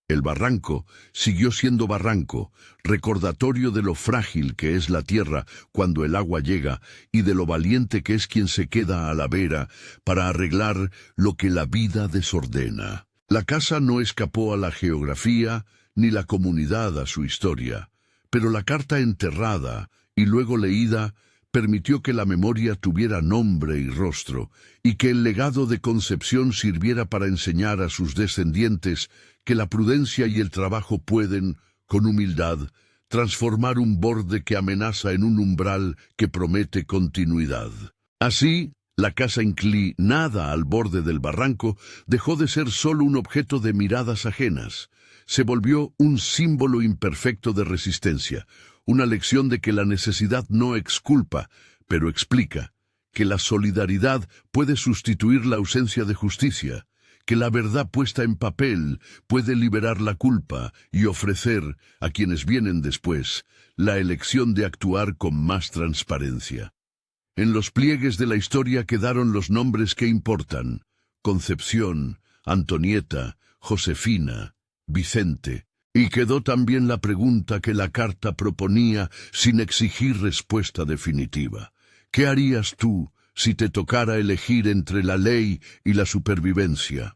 El barranco siguió siendo barranco, recordatorio de lo frágil que es la tierra cuando el agua llega y de lo valiente que es quien se queda a la vera para arreglar lo que la vida desordena. La casa no escapó a la geografía ni la comunidad a su historia, pero la carta enterrada y luego leída permitió que la memoria tuviera nombre y rostro, y que el legado de Concepción sirviera para enseñar a sus descendientes que la prudencia y el trabajo pueden, con humildad, transformar un borde que amenaza en un umbral que promete continuidad. Así, la casa inclinada al borde del barranco dejó de ser solo un objeto de miradas ajenas. Se volvió un símbolo imperfecto de resistencia, una lección de que la necesidad no exculpa, pero explica, que la solidaridad puede sustituir la ausencia de justicia, que la verdad puesta en papel puede liberar la culpa y ofrecer, a quienes vienen después, la elección de actuar con más transparencia. En los pliegues de la historia quedaron los nombres que importan: Concepción, Antonieta, Josefina, Vicente. Y quedó también la pregunta que la carta proponía sin exigir respuesta definitiva. ¿Qué harías tú si te tocara elegir entre la ley y la supervivencia?